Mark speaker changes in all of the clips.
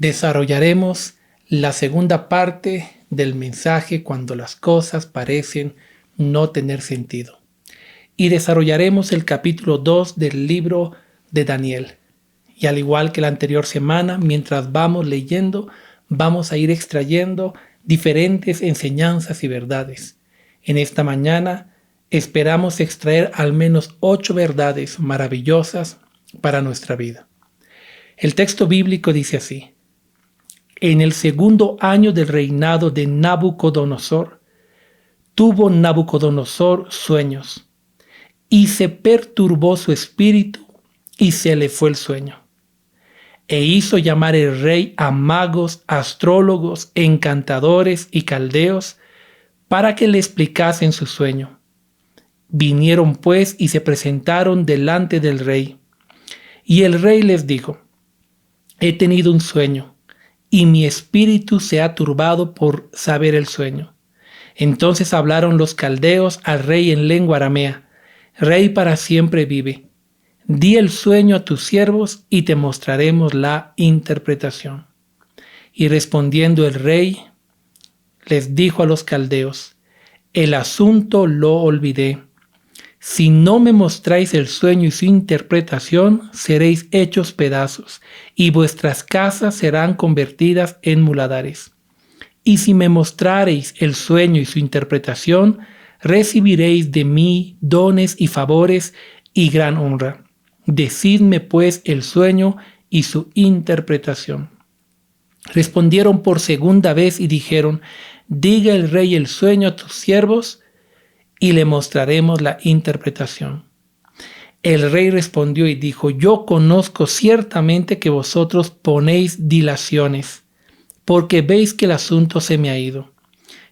Speaker 1: Desarrollaremos la segunda parte del mensaje cuando las cosas parecen no tener sentido. Y desarrollaremos el capítulo 2 del libro de Daniel. Y al igual que la anterior semana, mientras vamos leyendo, vamos a ir extrayendo diferentes enseñanzas y verdades. En esta mañana esperamos extraer al menos 8 verdades maravillosas para nuestra vida. El texto bíblico dice así: en el segundo año del reinado de Nabucodonosor, tuvo Nabucodonosor sueños, y se perturbó su espíritu, y se le fue el sueño. E hizo llamar el rey a magos, astrólogos, encantadores y caldeos, para que le explicasen su sueño. Vinieron pues y se presentaron delante del rey. Y el rey les dijo: he tenido un sueño, y mi espíritu se ha turbado por saber el sueño. Entonces hablaron los caldeos al rey en lengua aramea: Rey, para siempre vive. Di el sueño a tus siervos y te mostraremos la interpretación. Y respondiendo el rey, les dijo a los caldeos: el asunto lo olvidé. Si no me mostráis el sueño y su interpretación, seréis hechos pedazos, y vuestras casas serán convertidas en muladares. Y si me mostrareis el sueño y su interpretación, recibiréis de mí dones y favores y gran honra. Decidme pues el sueño y su interpretación. Respondieron por segunda vez y dijeron: diga el rey el sueño a tus siervos, y le mostraremos la interpretación. El rey respondió y dijo: yo conozco ciertamente que vosotros ponéis dilaciones, porque veis que el asunto se me ha ido.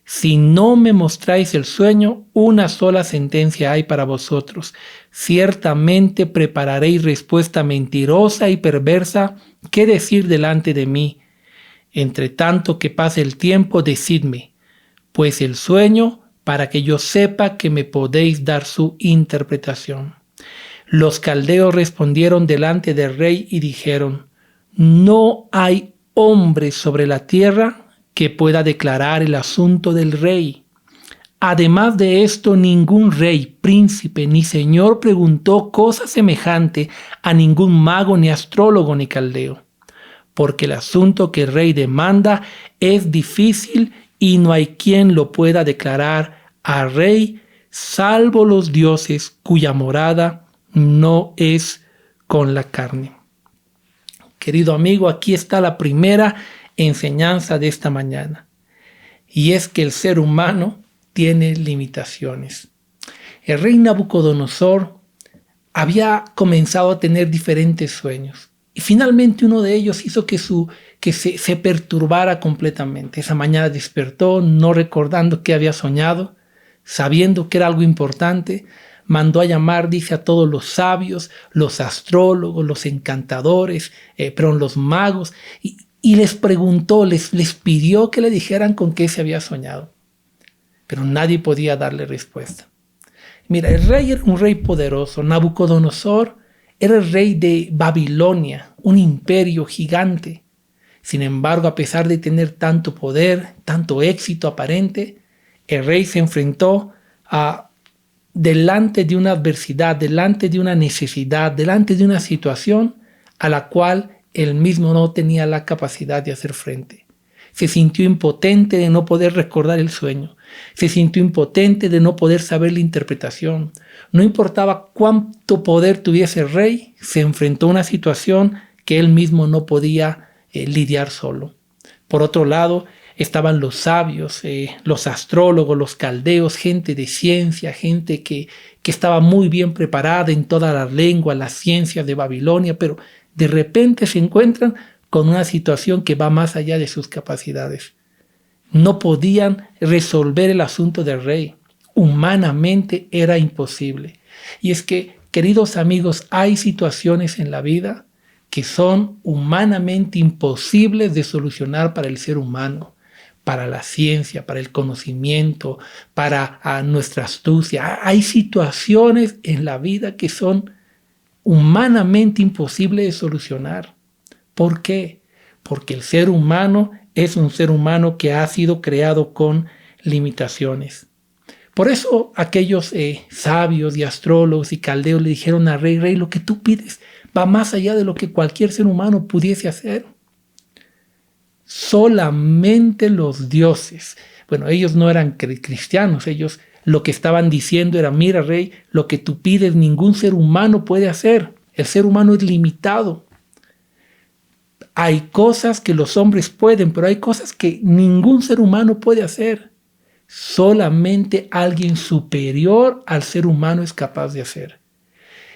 Speaker 1: Si no me mostráis el sueño, una sola sentencia hay para vosotros. Ciertamente prepararéis respuesta mentirosa y perversa que decir delante de mí. Entre tanto que pase el tiempo, decidme, pues el sueño, para que yo sepa que me podéis dar su interpretación. Los caldeos respondieron delante del rey y dijeron: no hay hombre sobre la tierra que pueda declarar el asunto del rey. Además de esto, ningún rey, príncipe ni señor preguntó cosa semejante a ningún mago, ni astrólogo, ni caldeo, porque el asunto que el rey demanda es difícil y no hay quien lo pueda declarar al rey, salvo los dioses cuya morada no es con la carne. Querido amigo, aquí está la primera enseñanza de esta mañana, y es que el ser humano tiene limitaciones. El rey Nabucodonosor había comenzado a tener diferentes sueños, y finalmente uno de ellos hizo que se perturbara completamente. Esa mañana despertó, no recordando qué había soñado, sabiendo que era algo importante. Mandó a llamar, dice, a todos los sabios, los astrólogos, los encantadores, los magos, y les preguntó, les pidió que le dijeran con qué se había soñado. Pero nadie podía darle respuesta. Mira, el rey era un rey poderoso. Nabucodonosor era el rey de Babilonia, un imperio gigante. Sin embargo, a pesar de tener tanto poder, tanto éxito aparente, el rey se enfrentó delante de una adversidad, delante de una necesidad, delante de una situación a la cual él mismo no tenía la capacidad de hacer frente. Se sintió impotente de no poder recordar el sueño. Se sintió impotente de no poder saber la interpretación. No importaba cuánto poder tuviese el rey, se enfrentó a una situación que él mismo no podía lidiar solo. Por otro lado, estaban los sabios, los astrólogos, los caldeos, gente de ciencia, gente que estaba muy bien preparada en todas las lenguas, las ciencias de Babilonia, pero de repente se encuentran con una situación que va más allá de sus capacidades. No podían resolver el asunto del rey. Humanamente era imposible. Y es que, queridos amigos, hay situaciones en la vida que son humanamente imposibles de solucionar para el ser humano, para la ciencia, para el conocimiento, para nuestra astucia. Hay situaciones en la vida que son humanamente imposibles de solucionar. ¿Por qué? porque el ser humano es un ser humano que ha sido creado con limitaciones. Por eso aquellos sabios y astrólogos y caldeos le dijeron al rey: rey, lo que tú pides va más allá de lo que cualquier ser humano pudiese hacer. Solamente los dioses. Bueno, ellos no eran cristianos, ellos lo que estaban diciendo era: mira, rey, lo que tú pides ningún ser humano puede hacer. El ser humano es limitado. Hay cosas que los hombres pueden, pero hay cosas que ningún ser humano puede hacer. Solamente alguien superior al ser humano es capaz de hacer.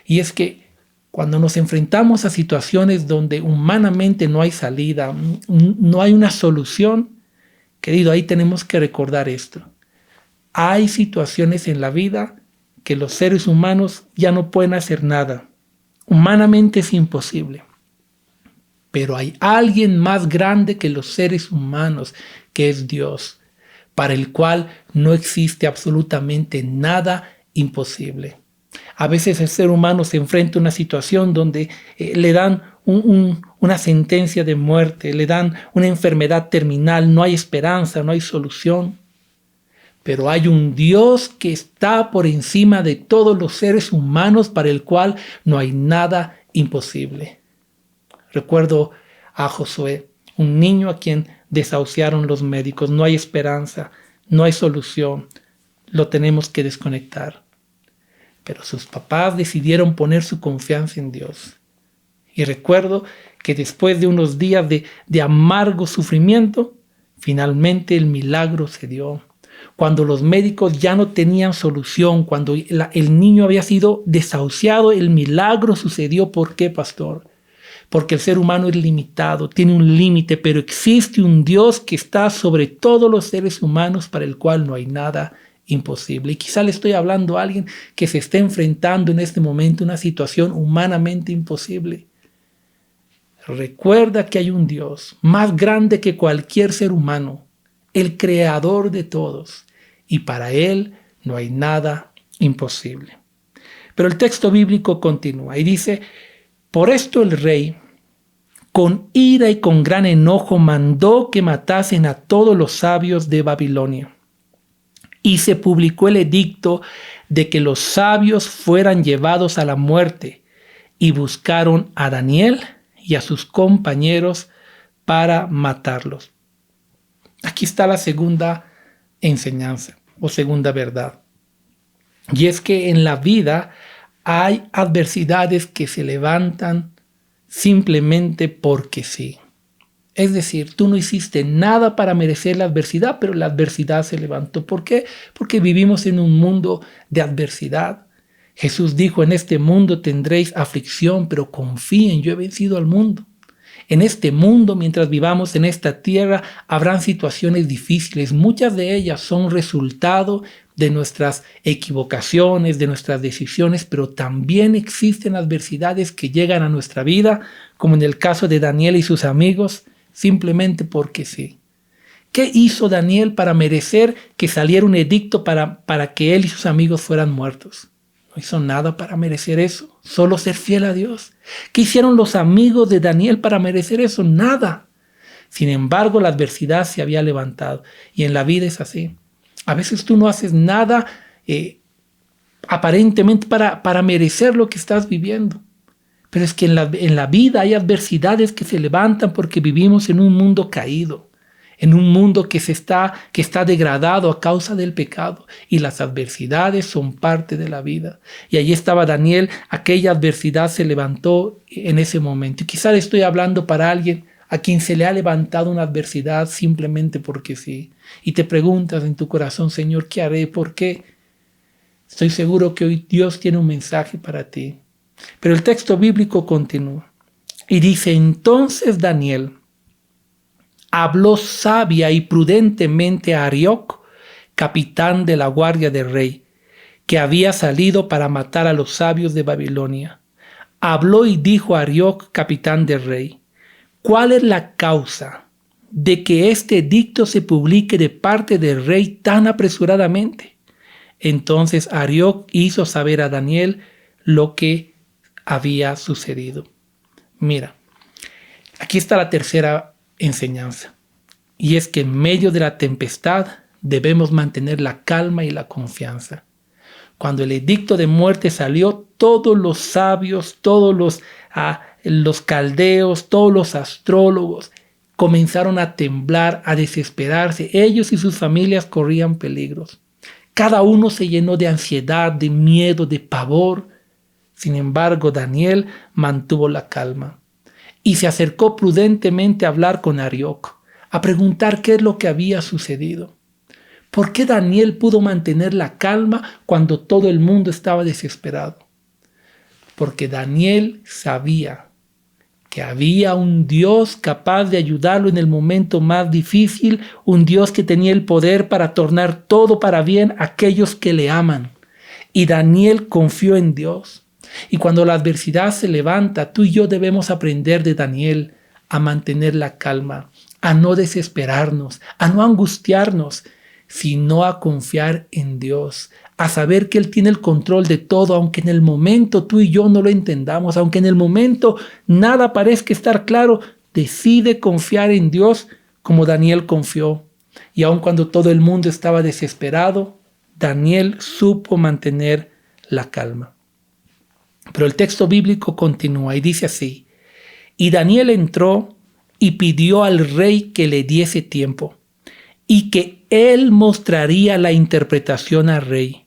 Speaker 1: Y es que cuando nos enfrentamos a situaciones donde humanamente no hay salida, no hay una solución, querido, ahí tenemos que recordar esto. Hay situaciones en la vida que los seres humanos ya no pueden hacer nada. Humanamente es imposible. Pero hay alguien más grande que los seres humanos, que es Dios, para el cual no existe absolutamente nada imposible. A veces el ser humano se enfrenta a una situación donde le dan una sentencia de muerte, le dan una enfermedad terminal, no hay esperanza, no hay solución. Pero hay un Dios que está por encima de todos los seres humanos, para el cual no hay nada imposible. Recuerdo a Josué, un niño a quien desahuciaron los médicos. No hay esperanza, no hay solución, lo tenemos que desconectar. Pero sus papás decidieron poner su confianza en Dios. Y recuerdo que después de unos días de amargo sufrimiento, finalmente el milagro se dio. Cuando los médicos ya no tenían solución, cuando el niño había sido desahuciado, el milagro sucedió. ¿Por qué, pastor? Porque el ser humano es limitado, tiene un límite, pero existe un Dios que está sobre todos los seres humanos, para el cual no hay nada imposible. Y quizá le estoy hablando a alguien que se está enfrentando en este momento a una situación humanamente imposible. Recuerda que hay un Dios más grande que cualquier ser humano, el creador de todos, y para Él no hay nada imposible. Pero el texto bíblico continúa y dice: por esto el rey, con ira y con gran enojo, mandó que matasen a todos los sabios de Babilonia. Y se publicó el edicto de que los sabios fueran llevados a la muerte, y buscaron a Daniel y a sus compañeros para matarlos. Aquí está la segunda enseñanza o segunda verdad. Y es que en la vida hay adversidades que se levantan simplemente porque sí. Es decir, tú no hiciste nada para merecer la adversidad, pero la adversidad se levantó. ¿Por qué? Porque vivimos en un mundo de adversidad. Jesús dijo: en este mundo tendréis aflicción, pero confíen, yo he vencido al mundo. En este mundo, mientras vivamos en esta tierra, habrán situaciones difíciles. Muchas de ellas son resultado de nuestras equivocaciones, de nuestras decisiones, pero también existen adversidades que llegan a nuestra vida, como en el caso de Daniel y sus amigos, simplemente porque sí. ¿Qué hizo Daniel para merecer que saliera un edicto para que él y sus amigos fueran muertos? No hizo nada para merecer eso, solo ser fiel a Dios. ¿Qué hicieron los amigos de Daniel para merecer eso? Nada. Sin embargo, la adversidad se había levantado, y en la vida es así. A veces tú no haces nada aparentemente para merecer lo que estás viviendo. Pero es que en la vida hay adversidades que se levantan porque vivimos en un mundo caído, en un mundo que está degradado a causa del pecado. Y las adversidades son parte de la vida. Y allí estaba Daniel, aquella adversidad se levantó en ese momento. Y quizá le estoy hablando para alguien a quien se le ha levantado una adversidad simplemente porque sí. Y te preguntas en tu corazón: Señor, ¿qué haré? ¿Por qué? Estoy seguro que hoy Dios tiene un mensaje para ti. Pero el texto bíblico continúa y dice: entonces Daniel habló sabia y prudentemente a Arioc, capitán de la guardia del rey, que había salido para matar a los sabios de Babilonia. Habló y dijo a Arioc, capitán del rey: ¿cuál es la causa de que este edicto se publique de parte del rey tan apresuradamente? Entonces Arioc hizo saber a Daniel lo que había sucedido. Mira, aquí está la tercera enseñanza. Y es que en medio de la tempestad debemos mantener la calma y la confianza. Cuando el edicto de muerte salió, todos los sabios, todos los caldeos, todos los astrólogos comenzaron a temblar, a desesperarse. Ellos y sus familias corrían peligros. Cada uno se llenó de ansiedad, de miedo, de pavor. Sin embargo, Daniel mantuvo la calma y se acercó prudentemente a hablar con Arioc, a preguntar qué es lo que había sucedido. ¿Por qué Daniel pudo mantener la calma cuando todo el mundo estaba desesperado? Porque Daniel sabía que había un Dios capaz de ayudarlo en el momento más difícil, un Dios que tenía el poder para tornar todo para bien a aquellos que le aman. Y Daniel confió en Dios. Y cuando la adversidad se levanta, tú y yo debemos aprender de Daniel a mantener la calma, a no desesperarnos, a no angustiarnos, sino a confiar en Dios, a saber que Él tiene el control de todo, aunque en el momento tú y yo no lo entendamos, aunque en el momento nada parezca estar claro. Decide confiar en Dios como Daniel confió. Y aun cuando todo el mundo estaba desesperado, Daniel supo mantener la calma. Pero el texto bíblico continúa y dice así: y Daniel entró y pidió al rey que le diese tiempo y que él mostraría la interpretación al rey.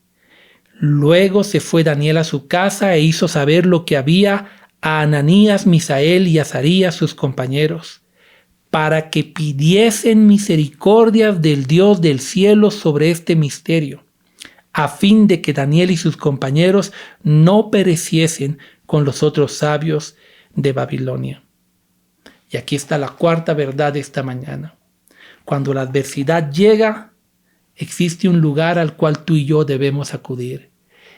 Speaker 1: Luego se fue Daniel a su casa e hizo saber lo que había a Ananías, Misael y Azarías, sus compañeros, para que pidiesen misericordias del Dios del cielo sobre este misterio, a fin de que Daniel y sus compañeros no pereciesen con los otros sabios de Babilonia. Y aquí está la cuarta verdad de esta mañana. Cuando la adversidad llega, existe un lugar al cual tú y yo debemos acudir,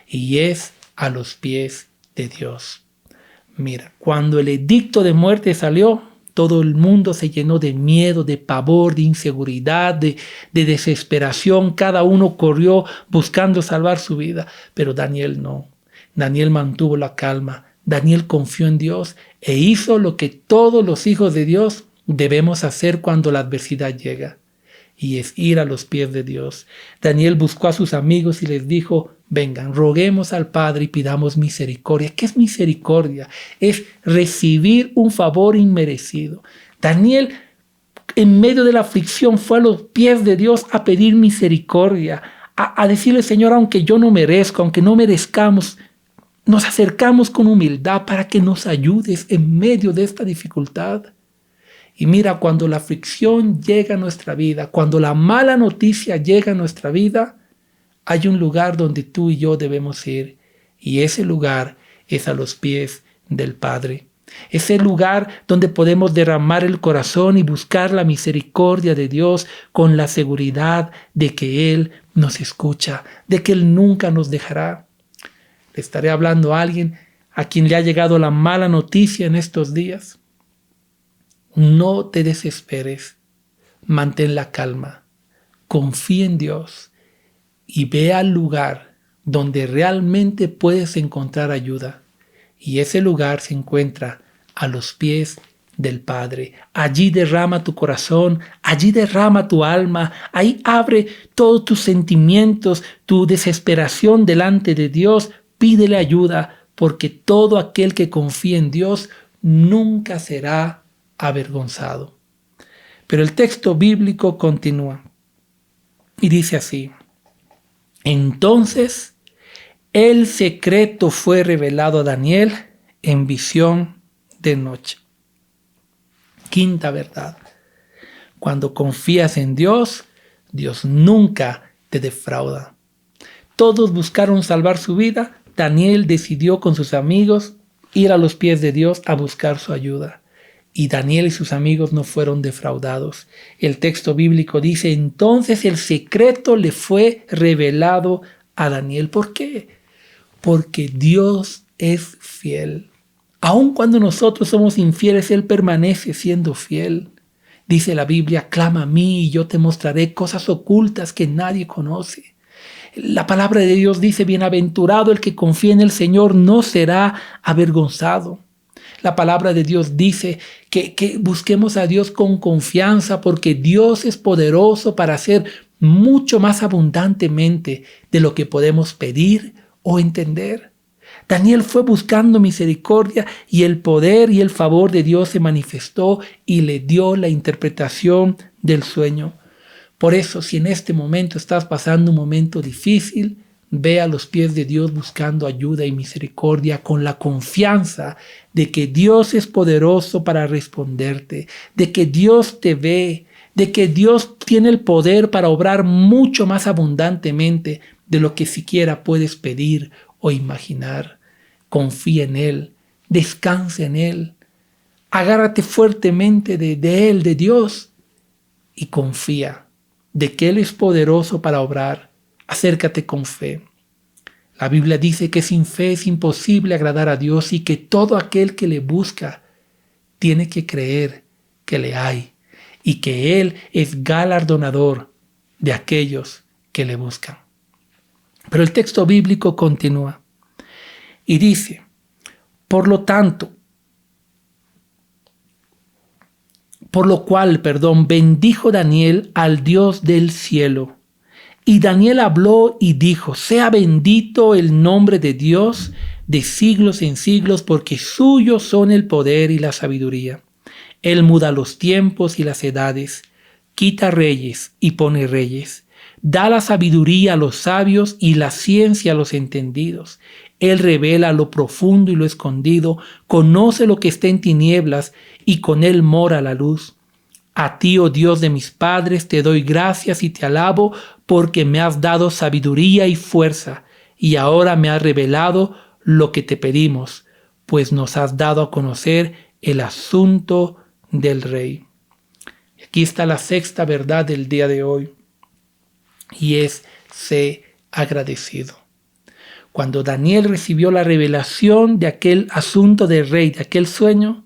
Speaker 1: y es a los pies de Dios. Mira, cuando el edicto de muerte salió, todo el mundo se llenó de miedo, de pavor, de inseguridad, de desesperación. Cada uno corrió buscando salvar su vida, pero Daniel no. Daniel mantuvo la calma. Daniel confió en Dios e hizo lo que todos los hijos de Dios debemos hacer cuando la adversidad llega, y es ir a los pies de Dios. Daniel buscó a sus amigos y les dijo: vengan, roguemos al Padre y pidamos misericordia. ¿Qué es misericordia? Es recibir un favor inmerecido. Daniel, en medio de la aflicción, fue a los pies de Dios a pedir misericordia, a decirle: Señor, aunque yo no merezco, aunque no merezcamos, nos acercamos con humildad para que nos ayudes en medio de esta dificultad. Y mira, cuando la aflicción llega a nuestra vida, cuando la mala noticia llega a nuestra vida, hay un lugar donde tú y yo debemos ir, y ese lugar es a los pies del Padre. Ese lugar donde podemos derramar el corazón y buscar la misericordia de Dios con la seguridad de que Él nos escucha, de que Él nunca nos dejará. Le estaré hablando a alguien a quien le ha llegado la mala noticia en estos días. No te desesperes, mantén la calma, confía en Dios y ve al lugar donde realmente puedes encontrar ayuda. Y ese lugar se encuentra a los pies del Padre. Allí derrama tu corazón, allí derrama tu alma, ahí abre todos tus sentimientos, tu desesperación delante de Dios. Pídele ayuda, porque todo aquel que confía en Dios nunca será avergonzado. Pero el texto bíblico continúa y dice así: entonces el secreto fue revelado a Daniel en visión de noche. Quinta verdad: cuando confías en Dios, Dios nunca te defrauda. Todos buscaron salvar su vida. Daniel decidió con sus amigos ir a los pies de Dios a buscar su ayuda. Y Daniel y sus amigos no fueron defraudados. El texto bíblico dice: entonces el secreto le fue revelado a Daniel. ¿Por qué? Porque Dios es fiel. Aun cuando nosotros somos infieles, Él permanece siendo fiel. Dice la Biblia: clama a mí y yo te mostraré cosas ocultas que nadie conoce. La palabra de Dios dice: bienaventurado el que confía en el Señor, no será avergonzado. La palabra de Dios dice que busquemos a Dios con confianza porque Dios es poderoso para hacer mucho más abundantemente de lo que podemos pedir o entender. Daniel fue buscando misericordia y el poder y el favor de Dios se manifestó y le dio la interpretación del sueño. Por eso, si en este momento estás pasando un momento difícil, ve a los pies de Dios buscando ayuda y misericordia con la confianza de que Dios es poderoso para responderte, de que Dios te ve, de que Dios tiene el poder para obrar mucho más abundantemente de lo que siquiera puedes pedir o imaginar. Confía en Él, descansa en Él, agárrate fuertemente de Él, de Dios, y confía de que Él es poderoso para obrar. Acércate con fe. La Biblia dice que sin fe es imposible agradar a Dios y que todo aquel que le busca tiene que creer que le hay y que Él es galardonador de aquellos que le buscan. Pero el texto bíblico continúa y dice, por lo cual, bendijo Daniel al Dios del cielo. Y Daniel habló y dijo, sea bendito el nombre de Dios de siglos en siglos, porque suyos son el poder y la sabiduría. Él muda los tiempos y las edades, quita reyes y pone reyes, da la sabiduría a los sabios y la ciencia a los entendidos. Él revela lo profundo y lo escondido, conoce lo que está en tinieblas y con él mora la luz. A ti, oh Dios de mis padres, te doy gracias y te alabo porque me has dado sabiduría y fuerza y ahora me has revelado lo que te pedimos, pues nos has dado a conocer el asunto del rey. Aquí está la sexta verdad del día de hoy y es: sé agradecido. Cuando Daniel recibió la revelación de aquel asunto del rey, de aquel sueño,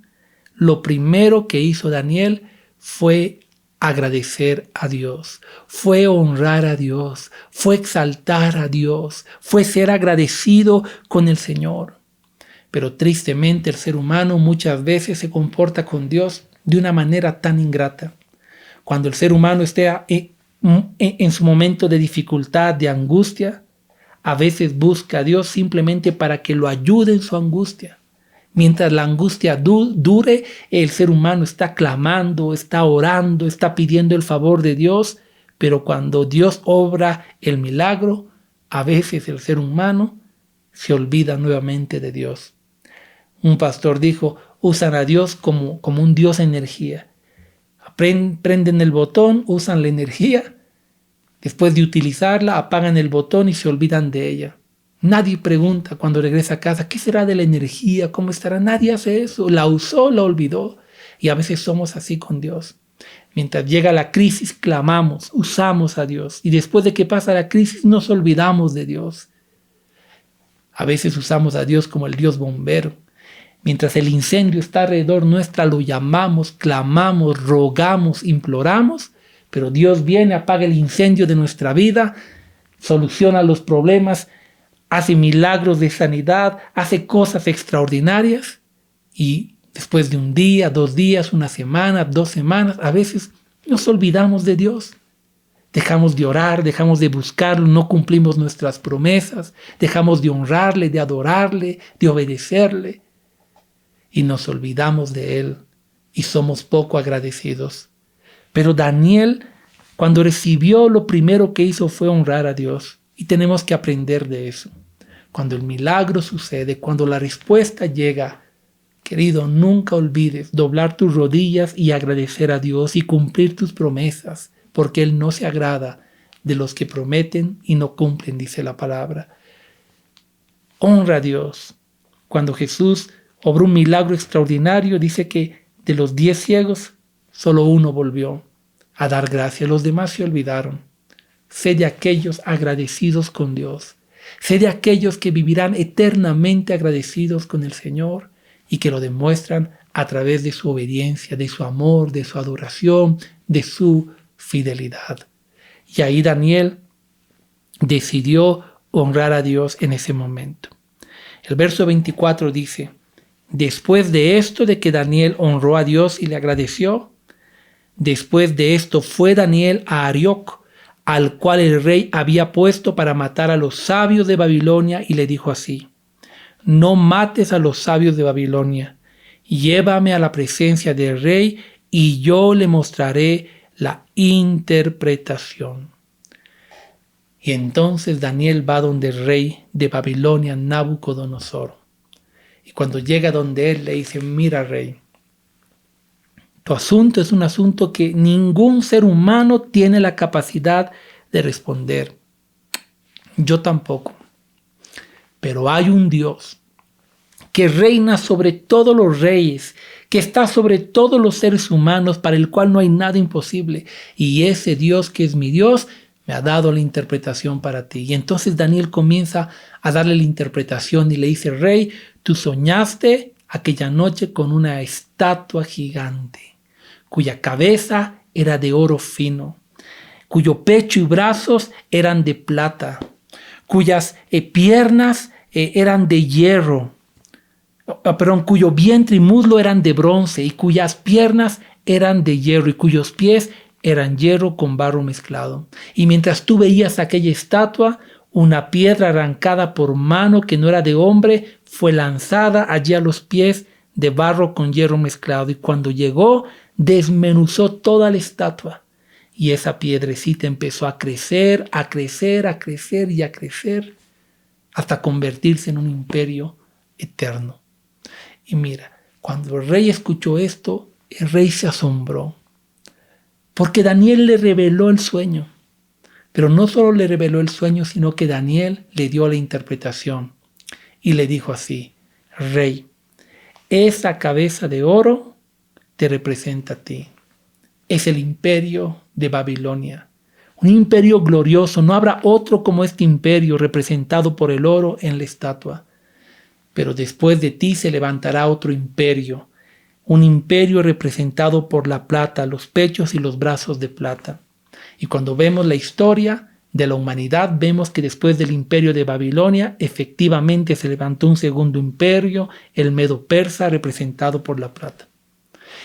Speaker 1: lo primero que hizo Daniel fue agradecer a Dios, fue honrar a Dios, fue exaltar a Dios, fue ser agradecido con el Señor. Pero tristemente el ser humano muchas veces se comporta con Dios de una manera tan ingrata. Cuando el ser humano esté en su momento de dificultad, de angustia, a veces busca a Dios simplemente para que lo ayude en su angustia. Mientras la angustia dure, el ser humano está clamando, está orando, está pidiendo el favor de Dios, pero cuando Dios obra el milagro, a veces el ser humano se olvida nuevamente de Dios. Un pastor dijo, usan a Dios como un Dios energía. Prenden el botón, usan la energía, después de utilizarla, apagan el botón y se olvidan de ella. Nadie pregunta cuando regresa a casa, ¿qué será de la energía? ¿Cómo estará? Nadie hace eso. La usó, la olvidó. Y a veces somos así con Dios. Mientras llega la crisis, clamamos, usamos a Dios. Y después de que pasa la crisis, nos olvidamos de Dios. A veces usamos a Dios como el Dios bombero. Mientras el incendio está alrededor nuestra, lo llamamos, clamamos, rogamos, imploramos. Pero Dios viene, apaga el incendio de nuestra vida, soluciona los problemas, hace milagros de sanidad, hace cosas extraordinarias y después de un día, 2 días, 1 semana, 2 semanas, a veces nos olvidamos de Dios. Dejamos de orar, dejamos de buscarlo, no cumplimos nuestras promesas, dejamos de honrarle, de adorarle, de obedecerle y nos olvidamos de Él y somos poco agradecidos. Pero Daniel, cuando recibió, lo primero que hizo fue honrar a Dios y tenemos que aprender de eso. Cuando el milagro sucede, cuando la respuesta llega, querido, nunca olvides doblar tus rodillas y agradecer a Dios y cumplir tus promesas, porque Él no se agrada de los que prometen y no cumplen, dice la palabra. Honra a Dios. Cuando Jesús obró un milagro extraordinario, dice que de los 10 ciegos, solo uno volvió a dar gracias, los demás se olvidaron. Sé de aquellos agradecidos con Dios. Sé de aquellos que vivirán eternamente agradecidos con el Señor y que lo demuestran a través de su obediencia, de su amor, de su adoración, de su fidelidad. Y ahí Daniel decidió honrar a Dios en ese momento. El verso 24 dice, Después de esto, de que Daniel honró a Dios y le agradeció, después de esto fue Daniel a Arioc, al cual el rey había puesto para matar a los sabios de Babilonia, y le dijo así: no mates a los sabios de Babilonia, llévame a la presencia del rey y yo le mostraré la interpretación. Y entonces Daniel va donde el rey de Babilonia, Nabucodonosor. Y cuando llega donde él, le dice: mira, rey, tu asunto es un asunto que ningún ser humano tiene la capacidad de responder. Yo tampoco. Pero hay un Dios que reina sobre todos los reyes, que está sobre todos los seres humanos, para el cual no hay nada imposible. Y ese Dios, que es mi Dios, me ha dado la interpretación para ti. Y entonces Daniel comienza a darle la interpretación y le dice: rey, tú soñaste aquella noche con una estatua gigante, cuya cabeza era de oro fino, cuyo pecho y brazos eran de plata, cuyas piernas eran de hierro, cuyo vientre y muslo eran de bronce, y cuyas piernas eran de hierro, y cuyos pies eran hierro con barro mezclado. Y mientras tú veías aquella estatua, una piedra arrancada por mano que no era de hombre fue lanzada allí a los pies, de barro con hierro mezclado, y cuando llegó desmenuzó toda la estatua, y esa piedrecita empezó a crecer, a crecer, a crecer y a crecer, hasta convertirse en un imperio eterno. Y mira, cuando el rey escuchó esto, el rey se asombró, porque Daniel le reveló el sueño. Pero no solo le reveló el sueño, sino que Daniel le dio la interpretación y le dijo así: rey, esa cabeza de oro te representa a ti. Es el imperio de Babilonia, un imperio glorioso. No habrá otro como este imperio, representado por el oro en la estatua. Pero después de ti se levantará otro imperio, un imperio representado por la plata, los pechos y los brazos de plata. Y cuando vemos la historia de la humanidad, vemos que después del imperio de Babilonia, efectivamente se levantó un segundo imperio, el Medo-Persa, representado por la plata.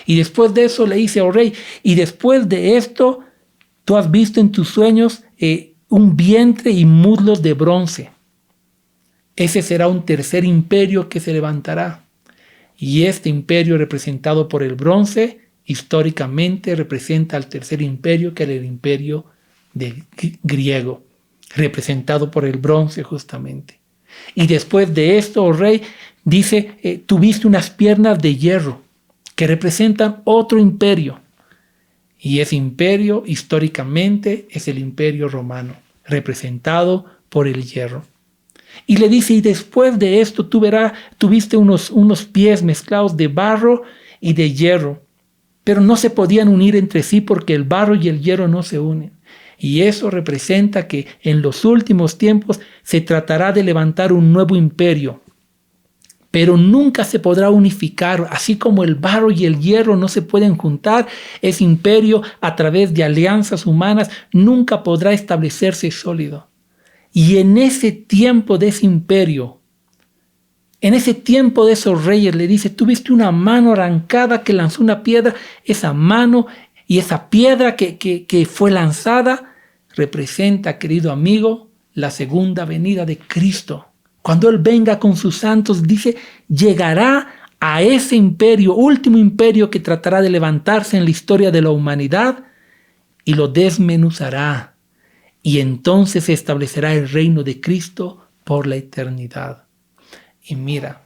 Speaker 1: Y después de eso le dice: oh rey, y después de esto, tú has visto en tus sueños un vientre y muslos de bronce. Ese será un tercer imperio que se levantará. Y este imperio, representado por el bronce, históricamente representa al tercer imperio, que era el imperio griego, representado por el bronce justamente. Y después de esto, oh rey, dice: tuviste unas piernas de hierro, que representan otro imperio. Y ese imperio históricamente es el imperio romano, representado por el hierro. Y le dice: y después de esto tuviste unos pies mezclados de barro y de hierro, pero no se podían unir entre sí porque el barro y el hierro no se unen. Y eso representa que en los últimos tiempos se tratará de levantar un nuevo imperio, pero nunca se podrá unificar. Así como el barro y el hierro no se pueden juntar, ese imperio, a través de alianzas humanas, nunca podrá establecerse sólido. Y en ese tiempo de ese imperio, en ese tiempo de esos reyes, le dice: tú viste una mano arrancada que lanzó una piedra. Esa mano y esa piedra que fue lanzada representa, querido amigo, la segunda venida de Cristo. Cuando Él venga con sus santos, dice, llegará a ese imperio, último imperio que tratará de levantarse en la historia de la humanidad, y lo desmenuzará. Y entonces se establecerá el reino de Cristo por la eternidad. Y mira,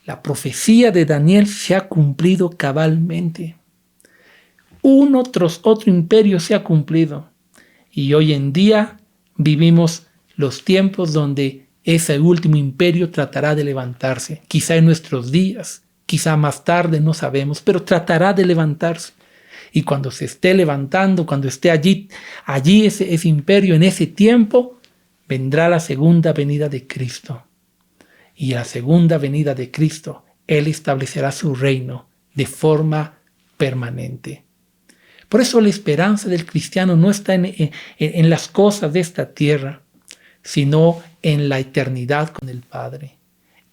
Speaker 1: la profecía de Daniel se ha cumplido cabalmente. Uno tras otro imperio se ha cumplido. Y hoy en día vivimos los tiempos donde ese último imperio tratará de levantarse. Quizá en nuestros días, quizá más tarde, no sabemos, pero tratará de levantarse. Y cuando se esté levantando, cuando esté allí ese imperio, en ese tiempo, vendrá la segunda venida de Cristo. Y a la segunda venida de Cristo, Él establecerá su reino de forma permanente. Por eso la esperanza del cristiano no está en las cosas de esta tierra, sino en la eternidad con el Padre.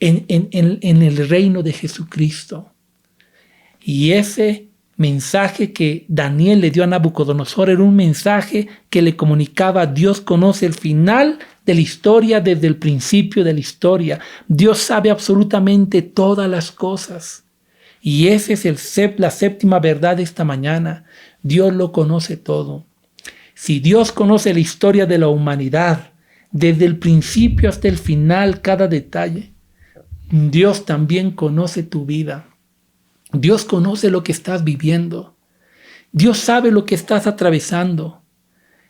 Speaker 1: en el reino de Jesucristo. Y ese mensaje que Daniel le dio a Nabucodonosor era un mensaje que le comunicaba: Dios conoce el final de la historia desde el principio de la historia. Dios sabe absolutamente todas las cosas. Y esa es la séptima verdad de esta mañana. Dios lo conoce todo. Si Dios conoce la historia de la humanidad, desde el principio hasta el final, cada detalle, Dios también conoce tu vida. Dios conoce lo que estás viviendo. Dios sabe lo que estás atravesando.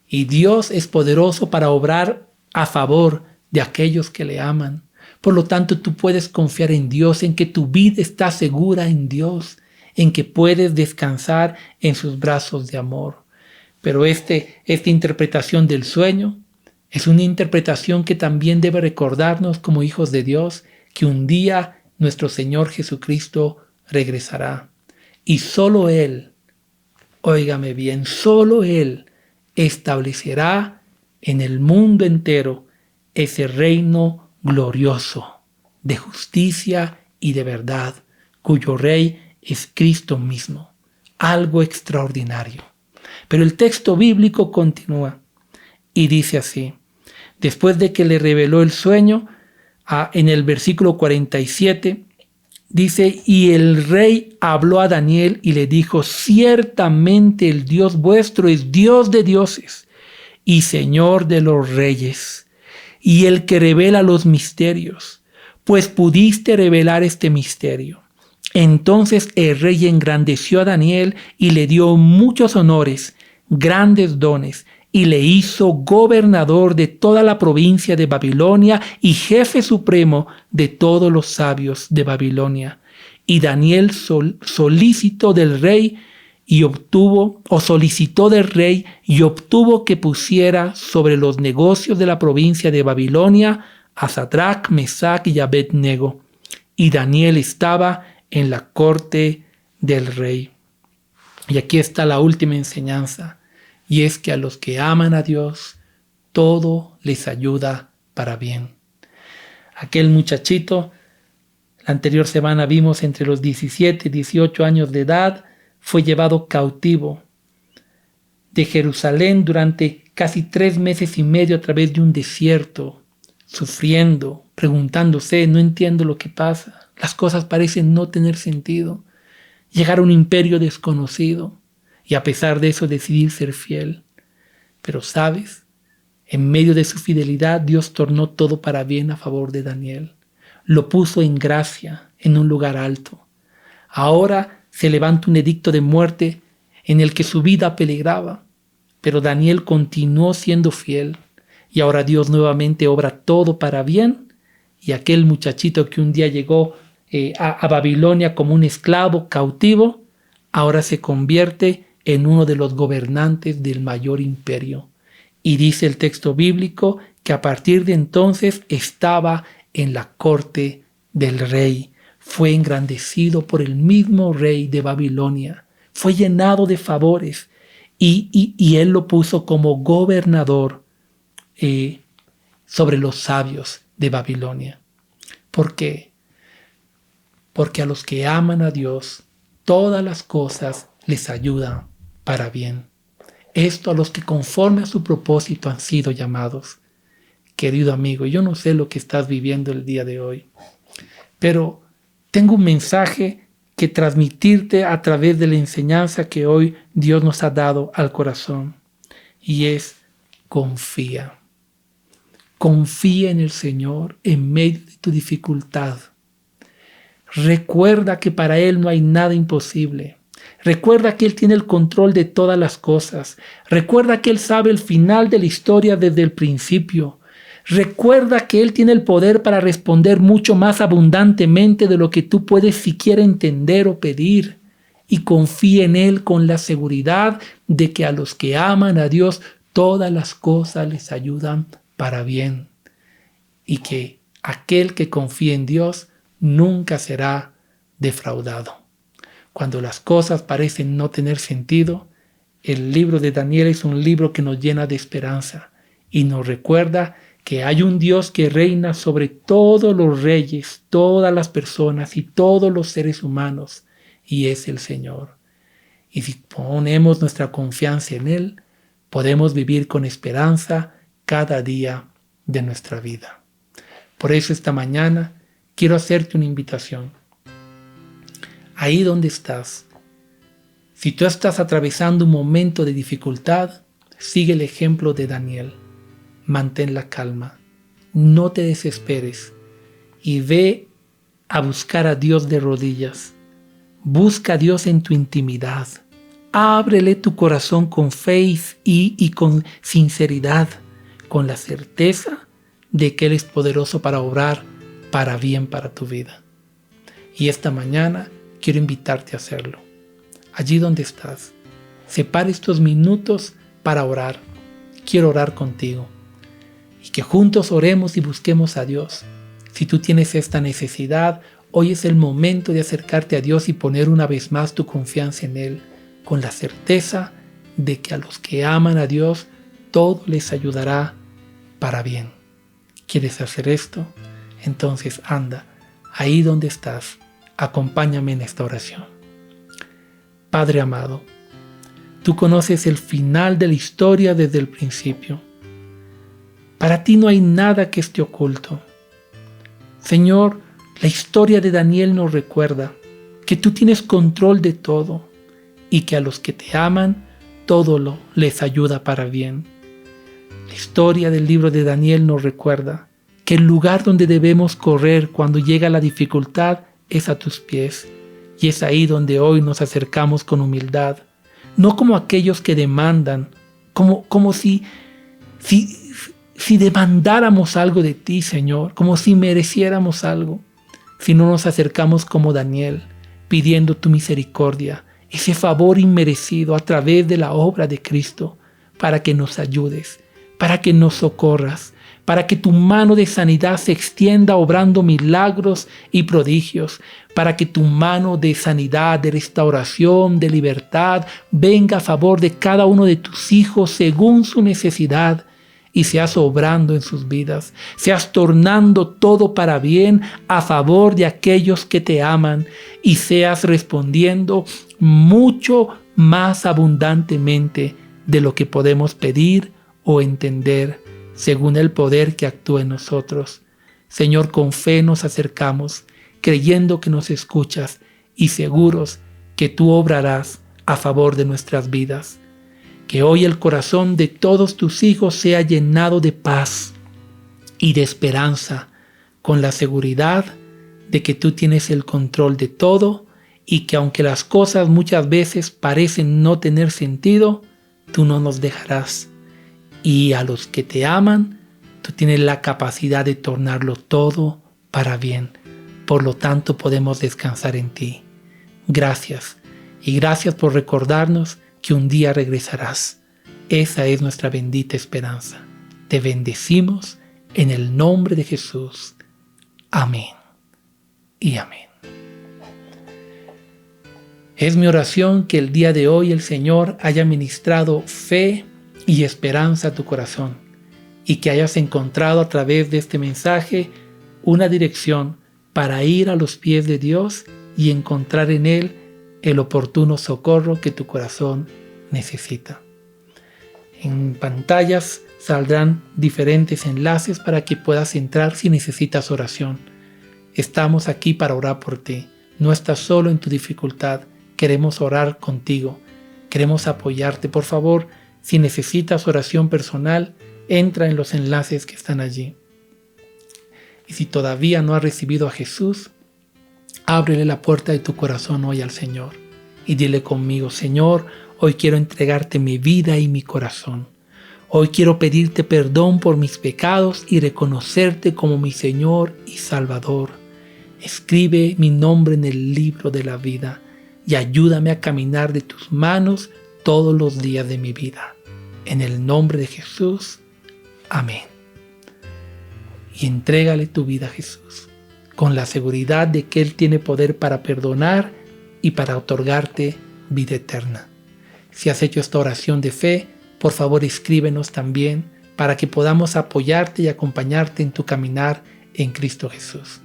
Speaker 1: Y Dios es poderoso para obrar a favor de aquellos que le aman. Por lo tanto, tú puedes confiar en Dios, en que tu vida está segura en Dios, en que puedes descansar en sus brazos de amor. Pero esta interpretación del sueño es una interpretación que también debe recordarnos como hijos de Dios que un día nuestro Señor Jesucristo regresará. Y solo Él, óigame bien, solo Él establecerá en el mundo entero ese reino glorioso de justicia y de verdad, cuyo Rey es Cristo mismo. Algo extraordinario. Pero el texto bíblico continúa y dice así: después de que le reveló el sueño, en el versículo 47, dice: y el rey habló a Daniel y le dijo: ciertamente el Dios vuestro es Dios de dioses y Señor de los reyes, y el que revela los misterios, pues pudiste revelar este misterio. Entonces el rey engrandeció a Daniel y le dio muchos honores, grandes dones, y le hizo gobernador de toda la provincia de Babilonia y jefe supremo de todos los sabios de Babilonia. Y Daniel solicitó del rey y obtuvo que pusiera sobre los negocios de la provincia de Babilonia a Sadrach, Mesach y Abed-nego. Y Daniel estaba en la corte del rey. Y aquí está la última enseñanza, y es que a los que aman a Dios, todo les ayuda para bien. Aquel muchachito, la anterior semana vimos, entre los 17 y 18 años de edad, fue llevado cautivo de Jerusalén durante casi 3 meses y medio a través de un desierto, sufriendo, preguntándose: no entiendo lo que pasa, las cosas parecen no tener sentido. Llegar a un imperio desconocido y a pesar de eso decidir ser fiel. Pero sabes, en medio de su fidelidad, Dios tornó todo para bien a favor de Daniel. Lo puso en gracia, en un lugar alto. Ahora se levanta un edicto de muerte en el que su vida peligraba, pero Daniel continuó siendo fiel y ahora Dios nuevamente obra todo para bien, y aquel muchachito que un día llegó a Babilonia como un esclavo cautivo, ahora se convierte en uno de los gobernantes del mayor imperio. Y dice el texto bíblico que a partir de entonces estaba en la corte del rey. Fue engrandecido por el mismo rey de Babilonia. Fue llenado de favores y él lo puso como gobernador sobre los sabios de Babilonia. ¿Por qué? Porque a los que aman a Dios, todas las cosas les ayudan para bien. Esto a los que conforme a su propósito han sido llamados. Querido amigo, yo no sé lo que estás viviendo el día de hoy, pero tengo un mensaje que transmitirte a través de la enseñanza que hoy Dios nos ha dado al corazón, y es: confía. Confía en el Señor en medio de tu dificultad. Recuerda que para Él no hay nada imposible. Recuerda que Él tiene el control de todas las cosas. Recuerda que Él sabe el final de la historia desde el principio. Recuerda que Él tiene el poder para responder mucho más abundantemente de lo que tú puedes siquiera entender o pedir. Y confía en Él con la seguridad de que a los que aman a Dios, todas las cosas les ayudan para bien. Y que aquel que confía en Dios nunca será defraudado. Cuando las cosas parecen no tener sentido, el libro de Daniel es un libro que nos llena de esperanza y nos recuerda que hay un Dios que reina sobre todos los reyes, todas las personas y todos los seres humanos, y es el Señor. Y si ponemos nuestra confianza en Él, podemos vivir con esperanza cada día de nuestra vida. Por eso esta mañana quiero hacerte una invitación. Ahí donde estás, si tú estás atravesando un momento de dificultad, sigue el ejemplo de Daniel. Mantén la calma, no te desesperes y ve a buscar a Dios de rodillas. Busca a Dios en tu intimidad. Ábrele tu corazón con fe y con sinceridad, con la certeza de que Él es poderoso para obrar para bien para tu vida. Y esta mañana quiero invitarte a hacerlo. Allí donde estás, separa estos minutos para orar. Quiero orar contigo. Y que juntos oremos y busquemos a Dios. Si tú tienes esta necesidad, hoy es el momento de acercarte a Dios y poner una vez más tu confianza en Él, con la certeza de que a los que aman a Dios, todo les ayudará para bien. ¿Quieres hacer esto? Entonces anda, ahí donde estás, acompáñame en esta oración. Padre amado, tú conoces el final de la historia desde el principio. Para ti no hay nada que esté oculto. Señor, la historia de Daniel nos recuerda que tú tienes control de todo y que a los que te aman, todo les ayuda para bien. La historia del libro de Daniel nos recuerda que el lugar donde debemos correr cuando llega la dificultad es a tus pies, y es ahí donde hoy nos acercamos con humildad, no como aquellos que demandan, como si demandáramos algo de ti, Señor, como si mereciéramos algo, sino nos acercamos como Daniel, pidiendo tu misericordia, ese favor inmerecido a través de la obra de Cristo, para que nos ayudes, para que nos socorras, para que tu mano de sanidad se extienda obrando milagros y prodigios, para que tu mano de sanidad, de restauración, de libertad, venga a favor de cada uno de tus hijos según su necesidad, y seas obrando en sus vidas, seas tornando todo para bien a favor de aquellos que te aman, y seas respondiendo mucho más abundantemente de lo que podemos pedir o entender, según el poder que actúa en nosotros. Señor, con fe nos acercamos, creyendo que nos escuchas y seguros que tú obrarás a favor de nuestras vidas. Que hoy el corazón de todos tus hijos sea llenado de paz y de esperanza, con la seguridad de que tú tienes el control de todo y que aunque las cosas muchas veces parecen no tener sentido, tú no nos dejarás. Y a los que te aman, tú tienes la capacidad de tornarlo todo para bien. Por lo tanto, podemos descansar en ti. Gracias. Y gracias por recordarnos que un día regresarás. Esa es nuestra bendita esperanza. Te bendecimos en el nombre de Jesús. Amén y amén. Es mi oración que el día de hoy el Señor haya ministrado fe y esperanza a tu corazón, y que hayas encontrado a través de este mensaje una dirección para ir a los pies de Dios y encontrar en Él el oportuno socorro que tu corazón necesita. En pantallas saldrán diferentes enlaces para que puedas entrar si necesitas oración. Estamos aquí para orar por ti. No estás solo en tu dificultad. Queremos orar contigo. Queremos apoyarte. Por favor, si necesitas oración personal, entra en los enlaces que están allí. Y si todavía no has recibido a Jesús, ábrele la puerta de tu corazón hoy al Señor y dile conmigo: Señor, hoy quiero entregarte mi vida y mi corazón. Hoy quiero pedirte perdón por mis pecados y reconocerte como mi Señor y Salvador. Escribe mi nombre en el libro de la vida y ayúdame a caminar de tus manos todos los días de mi vida. En el nombre de Jesús. Amén. Y entrégale tu vida a Jesús, con la seguridad de que Él tiene poder para perdonar y para otorgarte vida eterna. Si has hecho esta oración de fe, por favor escríbenos también para que podamos apoyarte y acompañarte en tu caminar en Cristo Jesús.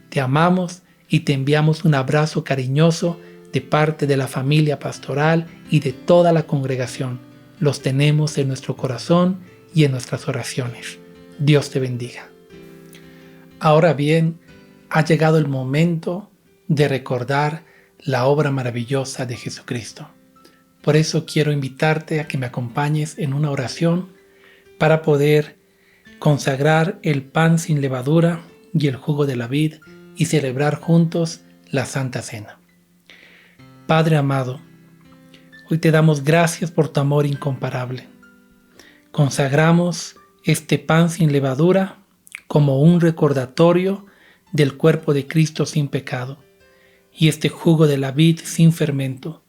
Speaker 1: Te amamos y te enviamos un abrazo cariñoso de parte de la familia pastoral y de toda la congregación. Los tenemos en nuestro corazón y en nuestras oraciones. Dios te bendiga. Ahora bien, ha llegado el momento de recordar la obra maravillosa de Jesucristo. Por eso quiero invitarte a que me acompañes en una oración para poder consagrar el pan sin levadura y el jugo de la vid y celebrar juntos la Santa Cena. Padre amado, hoy te damos gracias por tu amor incomparable. Consagramos este pan sin levadura como un recordatorio del cuerpo de Cristo sin pecado y este jugo de la vid sin fermento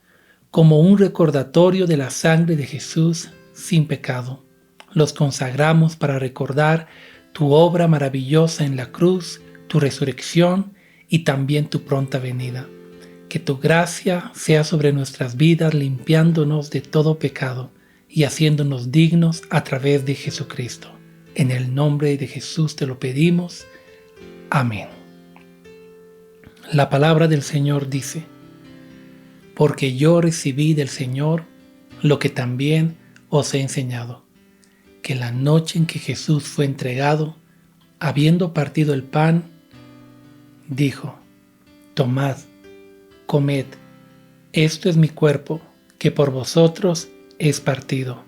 Speaker 1: como un recordatorio de la sangre de Jesús sin pecado. Los consagramos para recordar tu obra maravillosa en la cruz, tu resurrección y también tu pronta venida. Que tu gracia sea sobre nuestras vidas, limpiándonos de todo pecado y haciéndonos dignos a través de Jesucristo. En el nombre de Jesús te lo pedimos. Amén. La palabra del Señor dice: porque yo recibí del Señor lo que también os he enseñado, que la noche en que Jesús fue entregado, habiendo partido el pan, dijo: tomad, comed, esto es mi cuerpo, que por vosotros es partido.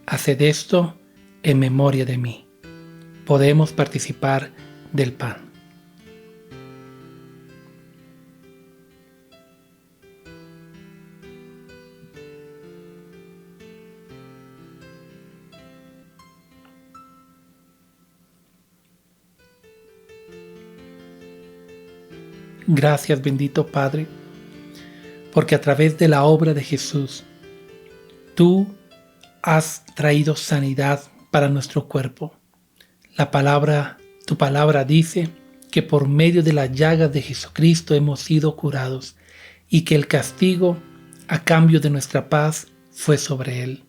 Speaker 1: Haced esto en memoria de mí. Podemos participar del pan. Gracias, bendito Padre, porque a través de la obra de Jesús, tú has traído sanidad para nuestro cuerpo. Tu palabra dice que por medio de las llagas de Jesucristo hemos sido curados y que el castigo a cambio de nuestra paz fue sobre él.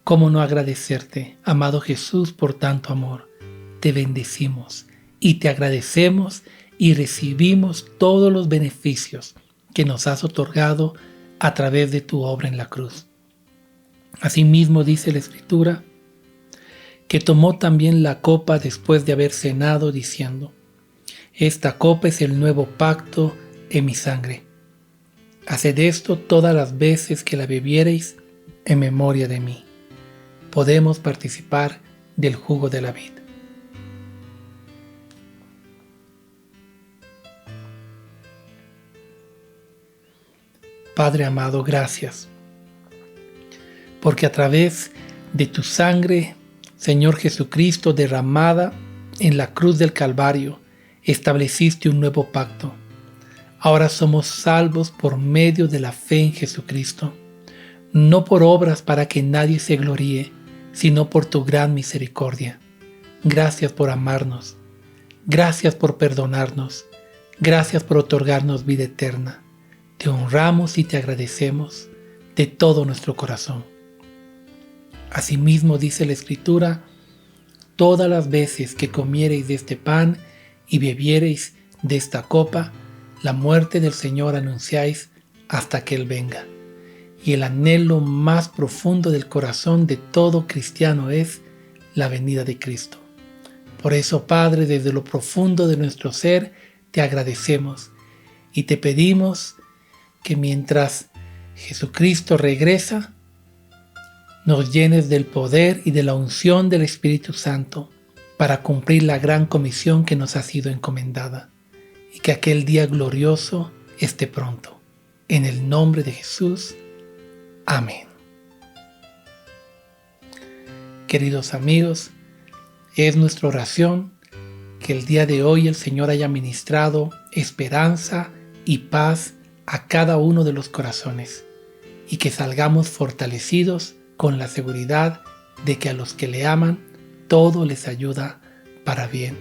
Speaker 1: ¿Cómo no agradecerte, amado Jesús, por tanto amor? Te bendecimos y te agradecemos y recibimos todos los beneficios que nos has otorgado a través de tu obra en la cruz. Asimismo dice la Escritura que tomó también la copa después de haber cenado, diciendo: esta copa es el nuevo pacto en mi sangre. Haced esto todas las veces que la bebiereis en memoria de mí. Podemos participar del jugo de la vid. Padre amado, gracias, porque a través de tu sangre, Señor Jesucristo, derramada en la cruz del Calvario, estableciste un nuevo pacto. Ahora somos salvos por medio de la fe en Jesucristo, no por obras para que nadie se gloríe, sino por tu gran misericordia. Gracias por amarnos, gracias por perdonarnos, gracias por otorgarnos vida eterna. Te honramos y te agradecemos de todo nuestro corazón. Asimismo dice la Escritura: todas las veces que comiereis de este pan y bebiereis de esta copa, la muerte del Señor anunciáis hasta que Él venga. Y el anhelo más profundo del corazón de todo cristiano es la venida de Cristo. Por eso, Padre, desde lo profundo de nuestro ser, te agradecemos y te pedimos que mientras Jesucristo regresa, nos llenes del poder y de la unción del Espíritu Santo para cumplir la gran comisión que nos ha sido encomendada, y que aquel día glorioso esté pronto. En el nombre de Jesús. Amén. Queridos amigos, es nuestra oración que el día de hoy el Señor haya ministrado esperanza y paz a cada uno de los corazones, y que salgamos fortalecidos con la seguridad de que a los que le aman todo les ayuda para bien,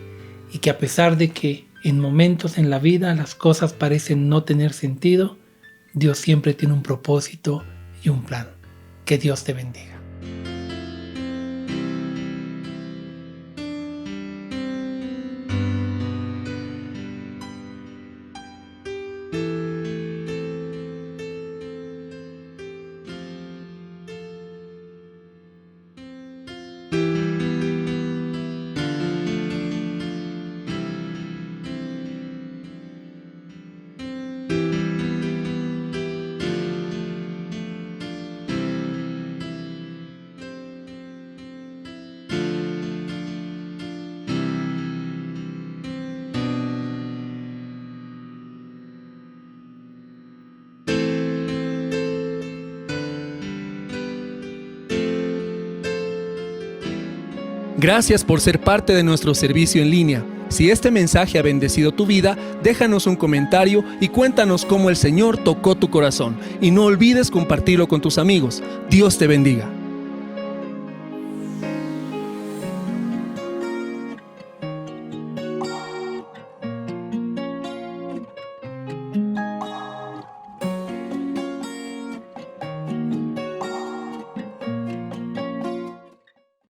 Speaker 1: y que a pesar de que en momentos en la vida las cosas parecen no tener sentido, Dios siempre tiene un propósito y un plan. Que Dios te bendiga.
Speaker 2: Gracias por ser parte de nuestro servicio en línea. Si este mensaje ha bendecido tu vida, déjanos un comentario y cuéntanos cómo el Señor tocó tu corazón. Y no olvides compartirlo con tus amigos. Dios te bendiga.